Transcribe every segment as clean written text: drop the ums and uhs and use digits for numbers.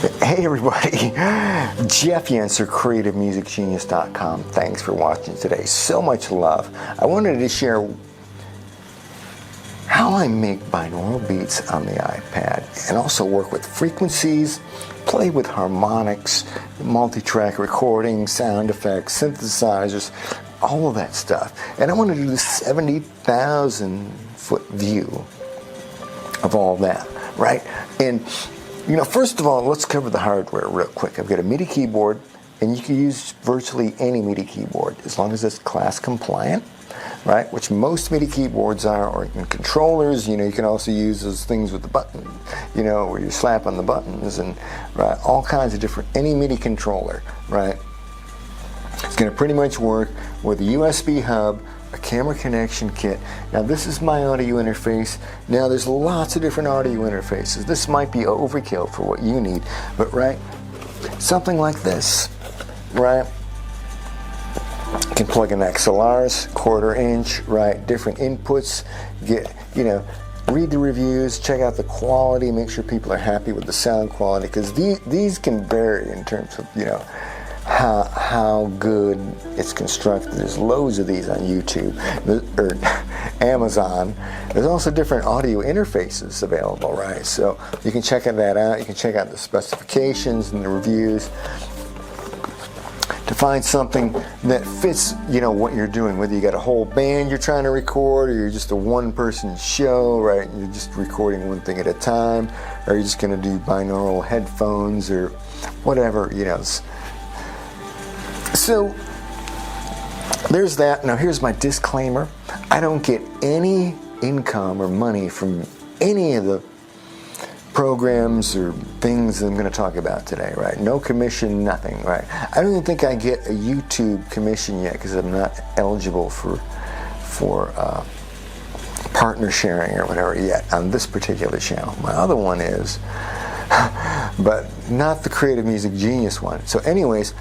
Hey everybody, Jeff Yenser, CreativeMusicGenius.com. Thanks for watching today. So much love. I wanted to share how I make binaural beats on the iPad and also work with frequencies, play with harmonics, multi-track recording, sound effects, synthesizers, all of that stuff. And I want to do the 70,000 foot view of all that, right? And you know, first of all, let's cover the hardware real quick. I've got a MIDI keyboard, and you can use virtually any MIDI keyboard as long as it's class compliant, right? Which most MIDI keyboards are, or in controllers. You know, you can also use those things with the button, you know, where you slap on the buttons and right, all kinds of different, any MIDI controller, right? It's going to pretty much work with a USB hub, a camera connection kit. Now this is my audio interface. Now there's lots of different audio interfaces. This might be overkill for what you need, but right, something like this, right? You can plug in XLRs, 1/4 inch, right? Different inputs. Get, you know, read the reviews, check out the quality, make sure people are happy with the sound quality, because these can vary in terms of, you know, how good it's constructed. There's loads of these on YouTube or Amazon. There's also different audio interfaces available, right? So you can check that out. You can check out the specifications and the reviews to find something that fits, you know, what you're doing. Whether you got a whole band you're trying to record, or you're just a one-person show, right? You're just recording one thing at a time, or you're just going to do binaural headphones or whatever, you know. So there's that. Now here's my disclaimer. I don't get any income or money from any of the programs or things that I'm going to talk about today, right? No commission, nothing, right? I don't even think I get a YouTube commission yet because I'm not eligible for partner sharing or whatever yet on this particular channel. My other one is, but not the Creative Music Genius one. So anyways,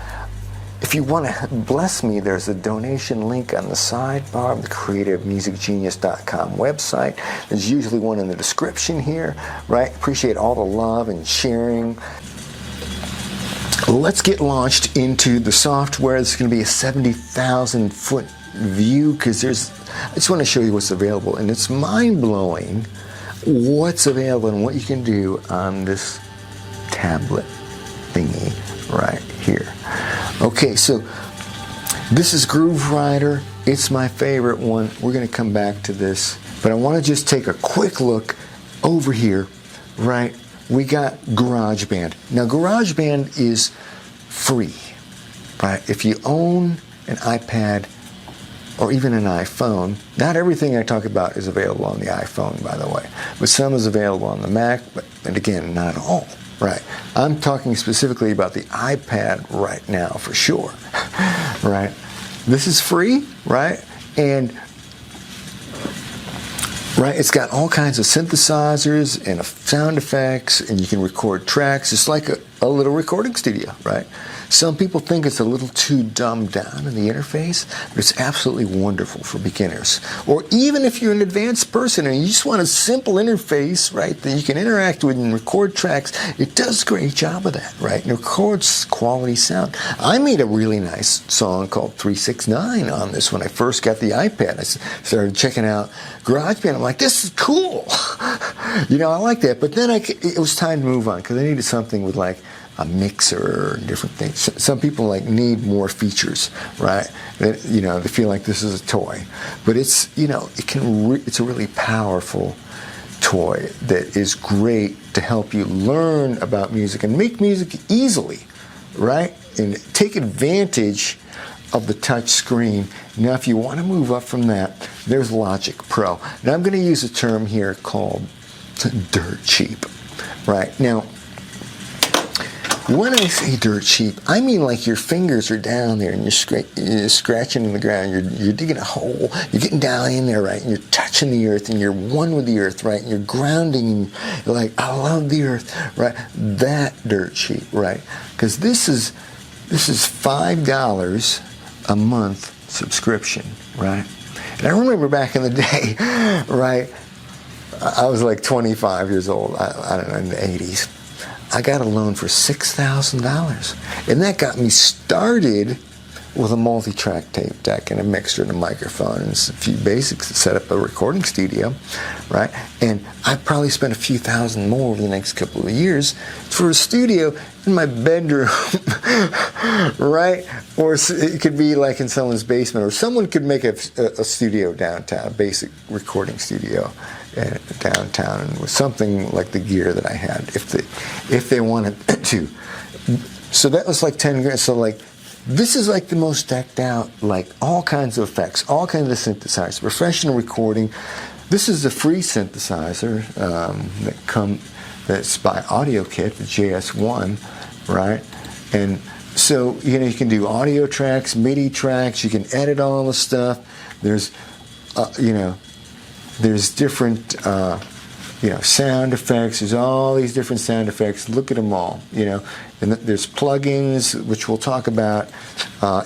if you want to bless me, there's a donation link on the sidebar of the CreativeMusicGenius.com website. There's usually one in the description here, right? Appreciate all the love and sharing. Let's get launched into the software. This is going to be a 70,000 foot view because I just want to show you what's available. And it's mind-blowing what's available and what you can do on this tablet thingy right here. Okay, so this is Groove Rider. It's my favorite one. We're going to come back to this, but I want to just take a quick look over here, right? We got GarageBand. Now, GarageBand is free, right? If you own an iPad or even an iPhone, not everything I talk about is available on the iPhone, by the way, but some is available on the Mac, and again, not all. Right. I'm talking specifically about the iPad right now for sure. Right. This is free, right? And right, it's got all kinds of synthesizers and sound effects, and you can record tracks. It's like a little recording studio, right? Some people think it's a little too dumbed down in the interface, but it's absolutely wonderful for beginners. Or even if you're an advanced person and you just want a simple interface, right, that you can interact with and record tracks, it does a great job of that, right? And records quality sound. I made a really nice song called 369 on this when I first got the iPad. I started checking out GarageBand. I'm like, this is cool. You know, I like that. But then it was time to move on because I needed something with like a mixer and different things. Some people like need more features, right? That, you know, they feel like this is a toy, but it's, you know, it's a really powerful toy that is great to help you learn about music and make music easily, right? And take advantage of the touch screen. Now, if you want to move up from that, there's Logic Pro. Now, I'm going to use a term here called dirt cheap, right? Now, when I say dirt cheap, I mean like your fingers are down there and you're scratching in the ground, you're digging a hole, you're getting down in there, right, and you're touching the earth and you're one with the earth, right, and you're grounding and you're like, I love the earth, right, that dirt cheap, right, because this is $5 a month subscription, right, and I remember back in the day, right, I was like 25 years old, I don't know, in the 80s. I got a loan for $6,000. And that got me started with a multi-track tape deck and a mixer and a microphone and a few basics to set up a recording studio, right? And I probably spent a few thousand more over the next couple of years for a studio in my bedroom, right? Or it could be like in someone's basement, or someone could make a studio downtown, a basic recording studio downtown, and with something like the gear that I had, if they wanted to. So that was like 10 grand. So like, this is like the most decked out, like all kinds of effects, all kinds of synthesizers, professional recording. This is a free synthesizer that's by AudioKit, the JS1, right? And so, you know, you can do audio tracks, MIDI tracks, you can edit all the stuff. There's, there's different, sound effects. There's all these different sound effects. Look at them all, And there's plugins, which we'll talk about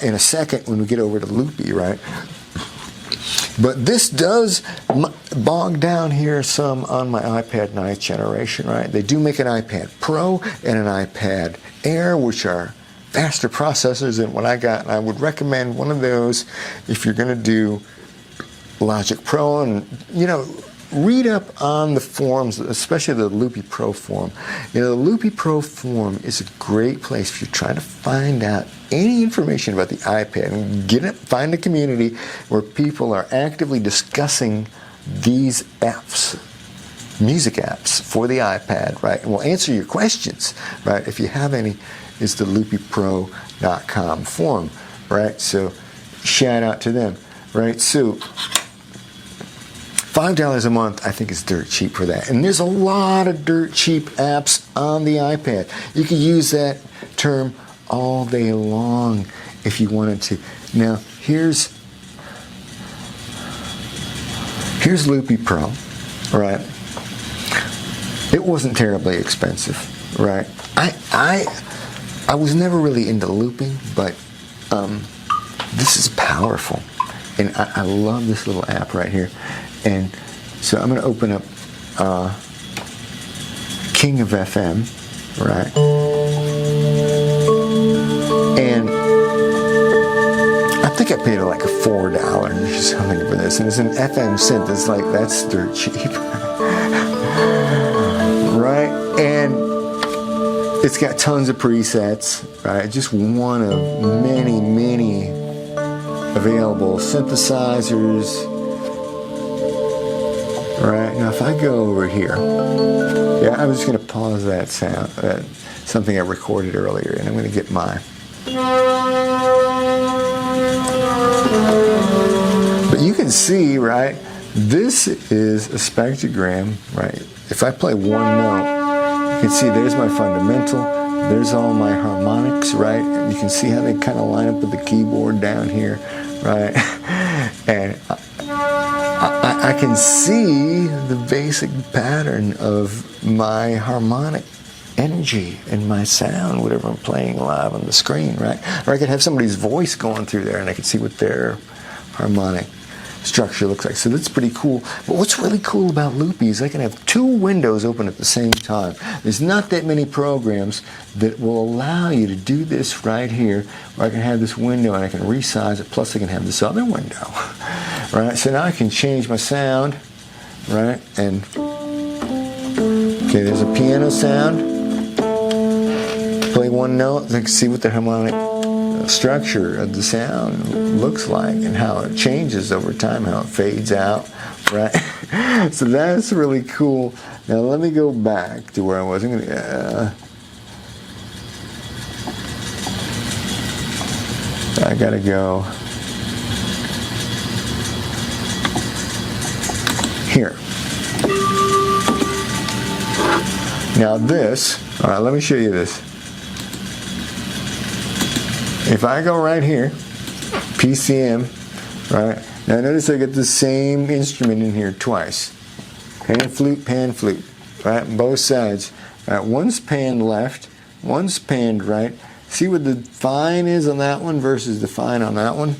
in a second when we get over to Loopy, right? But this does bog down here some on my iPad 9th generation, right? They do make an iPad Pro and an iPad Air, which are faster processors than what I got. And I would recommend one of those if you're going to do Logic Pro. And, read up on the forums, especially the Loopy Pro forum. The Loopy Pro forum is a great place if you're trying to find out any information about the iPad and find a community where people are actively discussing these apps, music apps for the iPad, right? And we'll answer your questions, right? If you have any, it's the loopypro.com forum, right? So shout out to them, right? So $5 a month, I think, is dirt cheap for that. And there's a lot of dirt cheap apps on the iPad. You could use that term all day long if you wanted to. Now, here's Loopy Pro, right? It wasn't terribly expensive, right? I was never really into looping, but this is powerful. And I love this little app right here. And so I'm going to open up King of FM, right? And I think I paid like $4 or something for this. And it's an FM synth. It's like, that's dirt cheap. Right? And it's got tons of presets, right? Just one of many, many available synthesizers. Right, now if I go over here, I'm just going to pause that sound, something I recorded earlier, and I'm going to get my. But you can see, right, this is a spectrogram, right? If I play one note, you can see there's my fundamental, there's all my harmonics, right? You can see how they kind of line up with the keyboard down here, right? And I can see the basic pattern of my harmonic energy and my sound, whatever I'm playing live on the screen, right? Or I could have somebody's voice going through there and I can see what their harmonic structure looks like. So that's pretty cool. But what's really cool about Loopy is I can have two windows open at the same time. There's not that many programs that will allow you to do this right here, where I can have this window and I can resize it, plus I can have this other window. Right? So now I can change my sound, right? And okay, there's a piano sound. Play one note, I can see what the harmonic structure of the sound looks like and how it changes over time, how it fades out, right? So that's really cool. Now let me go back to where I was. I'm gonna, I gotta go here. Now this, all right, let me show you this. If I go right here, PCM, right? Now notice I get the same instrument in here twice. Pan flute, right? Both sides. Right, one's panned left, one's panned right. See what the fine is on that one versus the fine on that one?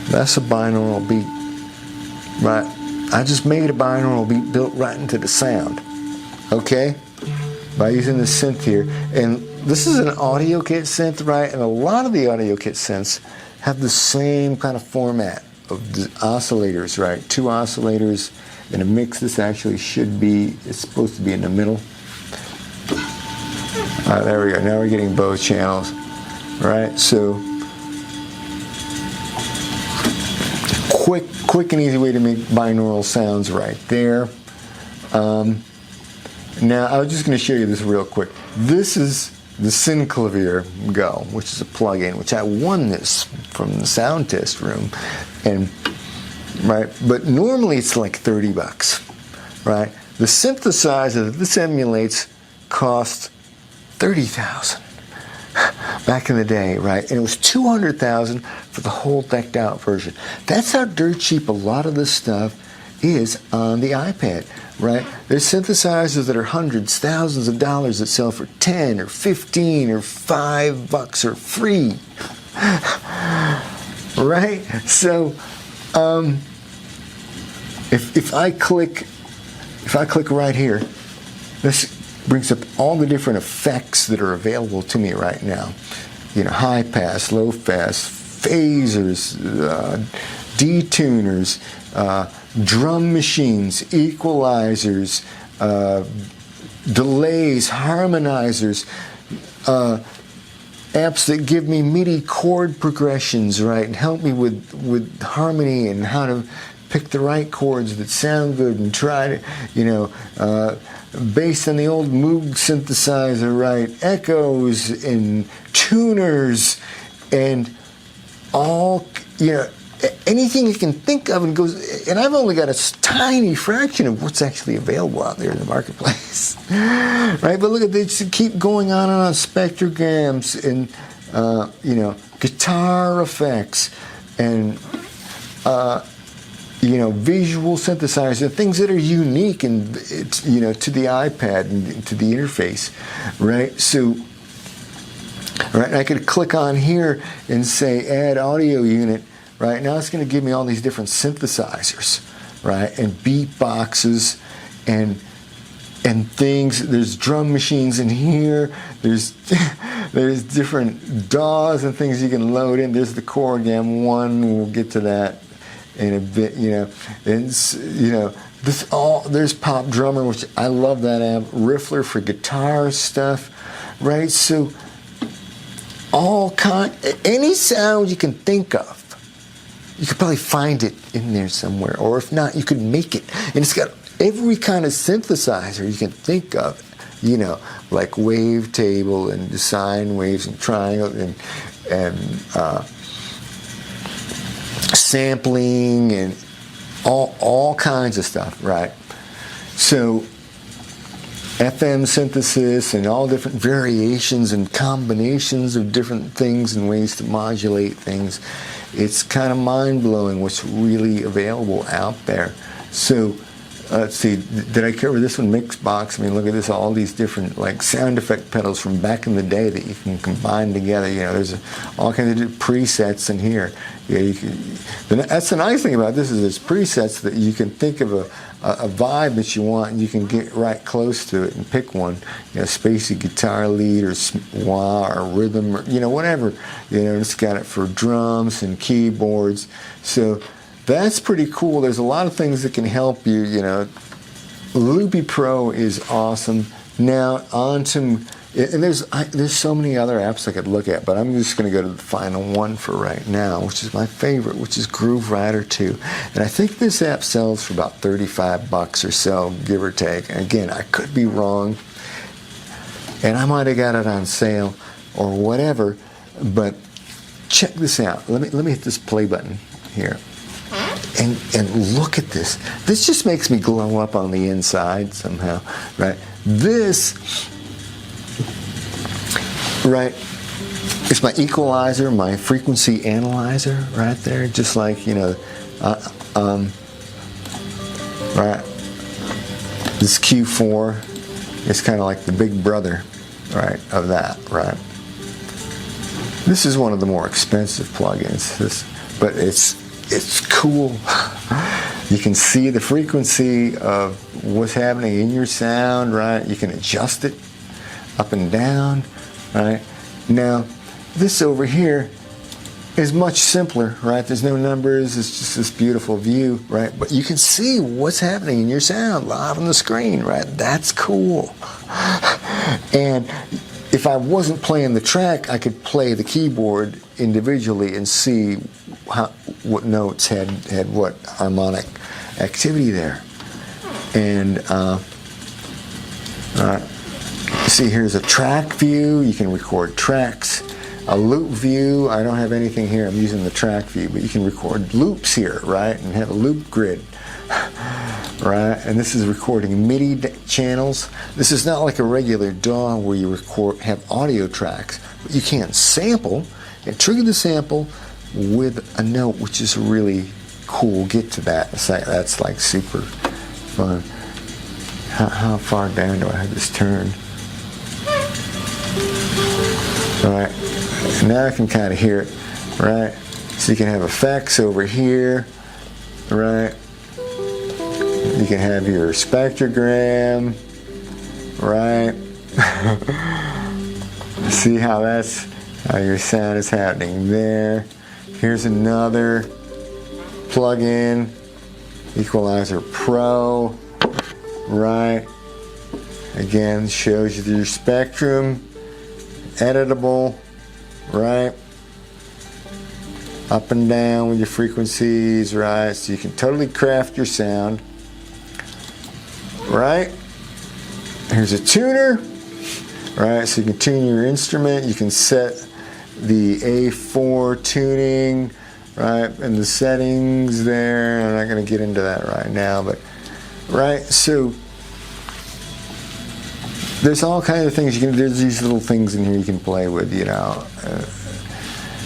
That's a binaural beat, right? I just made a binaural beat built right into the sound, okay? by using this synth here. And this is an audio kit synth, right? And a lot of the audio kit synths have the same kind of format of the oscillators, right? 2 oscillators in a mix. This actually should be, it's supposed to be in the middle. There we go. Now we're getting both channels, right? So quick and easy way to make binaural sounds right there. Now I was just going to show you this real quick. This is the Synclavier Go, which is a plug-in, which I won this from the sound test room, and right. But normally it's like $30, right? The synthesizer that this emulates cost $30,000 back in the day, right? And it was $200,000 for the whole decked out version. That's how dirt cheap a lot of this stuff is on the iPad, right? There's synthesizers that are hundreds, thousands of dollars that sell for 10 or 15 or $5 or free, right? So if I click right here, this brings up all the different effects that are available to me right now. You know, high pass, low pass, phasers, detuners, drum machines, equalizers, delays, harmonizers, apps that give me MIDI chord progressions, right, and help me with harmony and how to pick the right chords that sound good and try to, you know, based on the old Moog synthesizer, right, echoes and tuners and all, you know, anything you can think of, and goes, and I've only got a tiny fraction of what's actually available out there in the marketplace, right? But look at this, keep going on and on, spectrograms and you know, guitar effects and you know, visual synthesizers, things that are unique and, you know, to the iPad and to the interface, right? So, right, I could click on here and say add audio unit. Right, now it's going to give me all these different synthesizers, right, and beatboxes and things. There's drum machines in here. There's different DAWs and things you can load in. There's the Chorgam one. We'll get to that in a bit. You know, and you know, there's Pop Drummer, which I love that app. Riffler for guitar stuff, right? So any sound you can think of. You could probably find it in there somewhere, or if not, you could make it. And it's got every kind of synthesizer you can think of, you know, like wavetable and sine waves and triangle and sampling and all kinds of stuff, right? So FM synthesis and all different variations and combinations of different things and ways to modulate things. It's kind of mind-blowing what's really available out there. So let's see, did I cover this one? Mixbox. I mean, look at this, all these different like sound effect pedals from back in the day that you can combine together. You know, there's all kinds of presets in here. Yeah, that's the nice thing about this, is there's presets that you can think of a vibe that you want, and you can get right close to it and pick one. You know, spacey guitar lead or wah or rhythm, or, you know, whatever. You know, it's got it for drums and keyboards. So that's pretty cool. There's a lot of things that can help you. You know, Loopy Pro is awesome. Now on to, and there's so many other apps I could look at, but I'm just going to go to the final one for right now, which is my favorite, which is Groove Rider 2. And I think this app sells for about $35 or so, give or take. And again, I could be wrong, and I might have got it on sale or whatever. But check this out. Let me hit this play button here. And look at this. This just makes me glow up on the inside somehow, right? This, right, it's my equalizer, my frequency analyzer right there, just like, you know, right, this Q4 is kind of like the big brother, right, of that, right? This is one of the more expensive plugins, but it's cool. You can see the frequency of what's happening in your sound, right? You can adjust it, up and down, right? Now, this over here is much simpler, right? There's no numbers, it's just this beautiful view, right? But you can see what's happening in your sound live on the screen, right? That's cool. And if I wasn't playing the track, I could play the keyboard individually and see what notes had what harmonic activity there. And see, here's a track view. You can record tracks. A loop view, I don't have anything here, I'm using the track view, but you can record loops here, right, and have a loop grid, right, and this is recording MIDI channels. This is not like a regular DAW where you have audio tracks, but you can't sample, and trigger the sample with a note, which is really cool. We'll get to that in a second. That's like super fun. How far down do I have this turned? All right. Now I can kind of hear it, right? So you can have effects over here, right? You can have your spectrogram, right? See how your sound is happening there. Here's another plug-in, Equalizer Pro, right? Again, shows you your spectrum, editable, right? Up and down with your frequencies, right? So you can totally craft your sound, right? Here's a tuner, right? So you can tune your instrument. You can set the A4 tuning, right? And the settings there. I'm not going to get into that right now, but right? So there's all kinds of things you can. There's these little things in here you can play with. You know,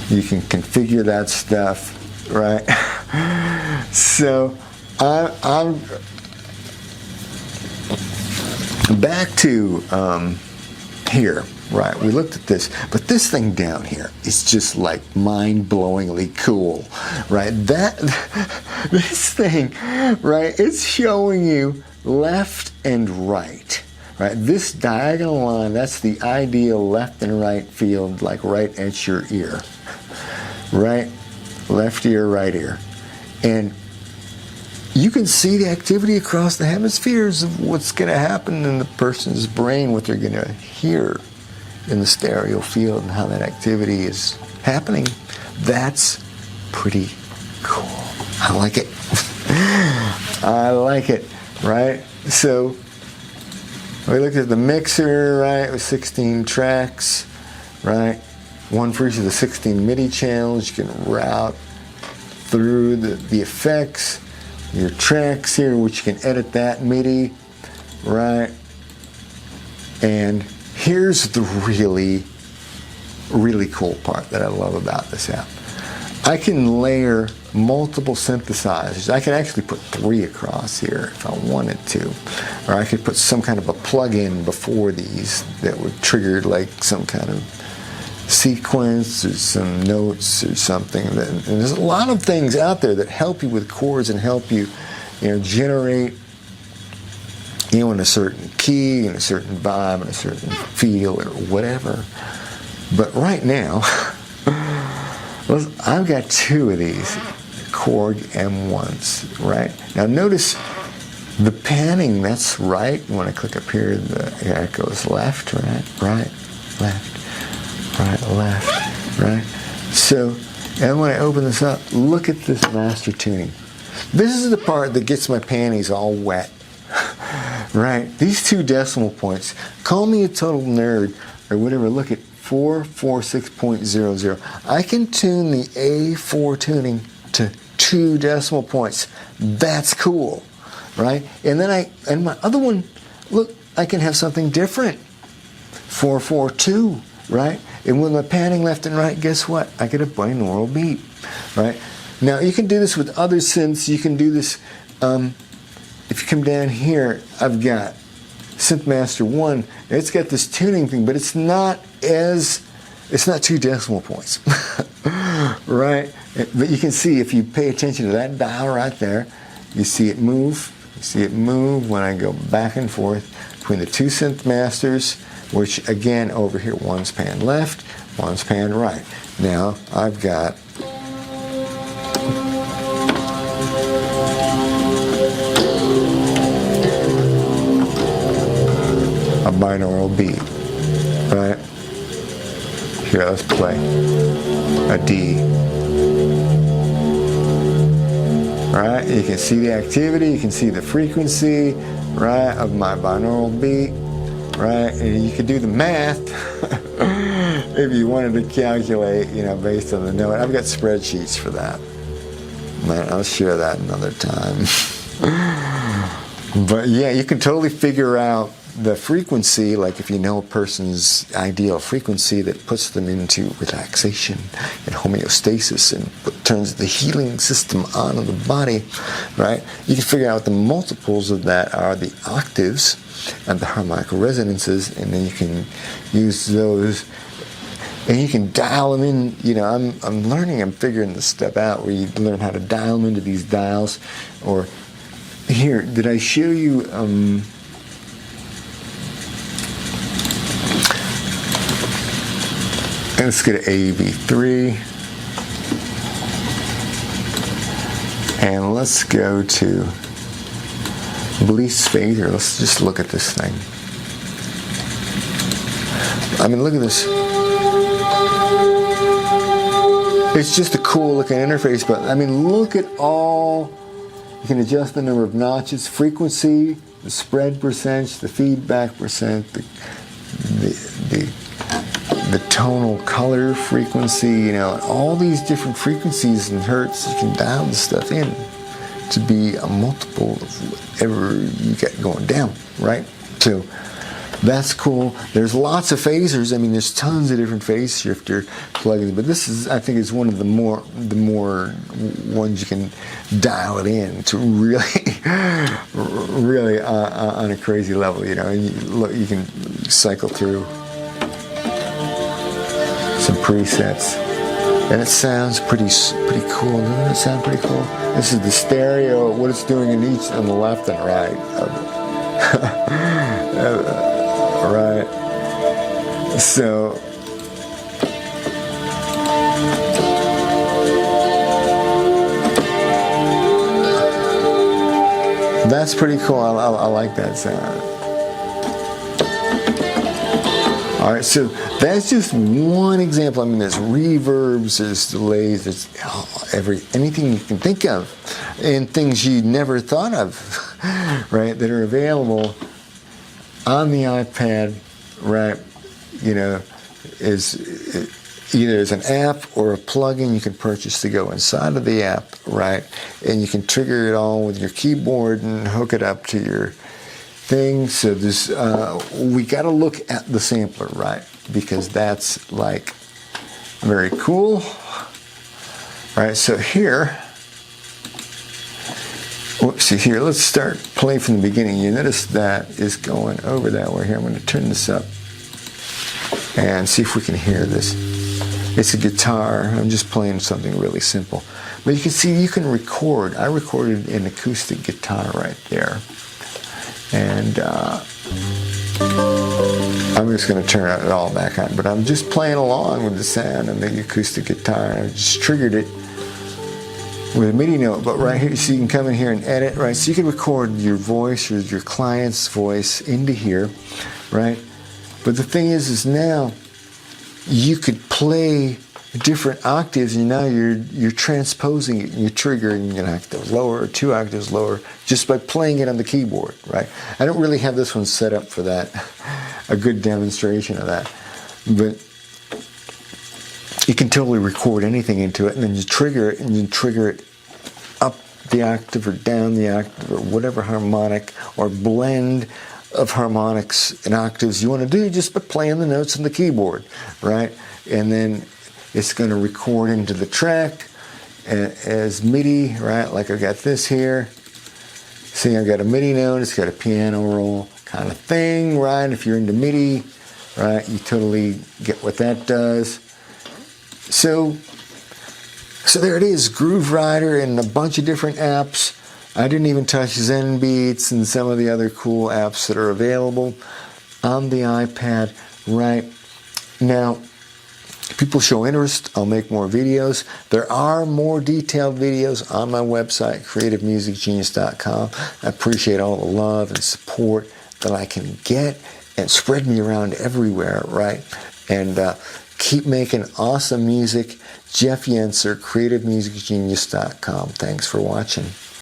you can configure that stuff, right? So I'm back to here, right? We looked at this, but this thing down here is just like mind-blowingly cool, right? This thing, right? It's showing you left and right. Right, this diagonal line, that's the ideal left and right field, like right at your ear. Right, left ear, right ear. And you can see the activity across the hemispheres of what's going to happen in the person's brain, what they're going to hear in the stereo field and how that activity is happening. That's pretty cool. I like it. I like it, right? So we looked at the mixer, right, with 16 tracks, right? One for each of the 16 MIDI channels. You can route through the effects, your tracks here, which you can edit that MIDI, right? And here's the really, really cool part that I love about this app. I can layer multiple synthesizers. I can actually put 3 across here if I wanted to. Or I could put some kind of a plug-in before these that would trigger like some kind of sequence or some notes or something. And there's a lot of things out there that help you with chords and help you, generate, in a certain key, in a certain vibe, in a certain feel or whatever. But right now, I've got 2 of these Korg M1s, right? Now notice the panning, that's right. When I click up here, it goes left, right, left, right. So, and when I open this up, look at this master tuning. This is the part that gets my panties all wet, right? These 2 decimal points, call me a total nerd or whatever, look at 446.00. I can tune the A4 tuning to 2 decimal points. That's cool, right? And then my other one, look, I can have something different. 442, right? And with my panning left and right, guess what? I get a binaural beat, right? Now you can do this with other synths. You can do this, if you come down here, I've got Synthmaster 1, it's got this tuning thing, but it's not 2 decimal points, right? But you can see if you pay attention to that dial right there, you see it move. You see it move when I go back and forth between the 2 synth masters, which again over here, one's panned left, one's panned right. Now I've got a binaural beat, right? Here, let's play a D. Right? You can see the activity, you can see the frequency, right, of my binaural beat, right? And you could do the math if you wanted to calculate, you know, based on the note. I've got spreadsheets for that. Man, I'll share that another time. But yeah, you can totally figure out the frequency, like if you know a person's ideal frequency that puts them into relaxation and homeostasis and turns the healing system on in the body, right? You can figure out the multiples of that are the octaves and the harmonic resonances, and then you can use those and you can dial them in. You know, I'm learning, I'm figuring this stuff out where you learn how to dial them into these dials. Or here, did I show you let's go to AV3 and let's go to Bliss Phaser. Let's just look at this thing. I mean, look at this. It's just a cool looking interface, but I mean, look at all. You can adjust the number of notches, frequency, the spread percentage, the feedback percent, the tonal color frequency, you know, all these different frequencies and hertz. You can dial this stuff in to be a multiple of whatever you got going down, right? So that's cool. There's lots of phasers. I mean, there's tons of different phase shifter plugins, but this is, I think, is one of the more ones you can dial it in to really, really on a crazy level. You know, you can cycle through some presets, and it sounds pretty cool. Doesn't it sound pretty cool? This is the stereo, what it's doing in each on the left and right of it. Right. So that's pretty cool. I like that sound. All right, so that's just one example. I mean, there's reverbs, there's delays, there's anything you can think of, and things you never thought of, right, that are available on the iPad, right? You know, is either as an app or a plugin you can purchase to go inside of the app, right? And you can trigger it all with your keyboard and hook it up to your thing. So this, we got to look at the sampler, right? Because that's like very cool, right? So here. Whoopsie, here, let's start playing from the beginning. You notice that is going over that way here. I'm going to turn this up and see if we can hear this. It's a guitar. I'm just playing something really simple. But you can see you can record. I recorded an acoustic guitar right there. And I'm just going to turn it all back on. But I'm just playing along with the sound of the acoustic guitar. I just triggered it with a MIDI note, but right here, so you can come in here and edit, right? So you can record your voice or your client's voice into here, right? But the thing is now you could play different octaves, and now you're transposing it, and you're triggering an octave lower or 2 octaves lower just by playing it on the keyboard, right? I don't really have this one set up for that, a good demonstration of that, but you can totally record anything into it, and then you trigger it, and you trigger it up the octave or down the octave or whatever harmonic or blend of harmonics and octaves you want to do just by playing the notes on the keyboard, right? And then it's going to record into the track as MIDI, right? Like I got this here. See, I've got a MIDI note, it's got a piano roll kind of thing, right? If you're into MIDI, right, you totally get what that does. So there it is, Groove Rider and a bunch of different apps. I didn't even touch Zen Beats and some of the other cool apps that are available. on the iPad right now. If people show interest, I'll make more videos. There are more detailed videos on my website, creativemusicgenius.com. I appreciate all the love and support that I can get, and spread me around everywhere, right? And keep making awesome music. Jeff Yenser, creativemusicgenius.com. Thanks for watching.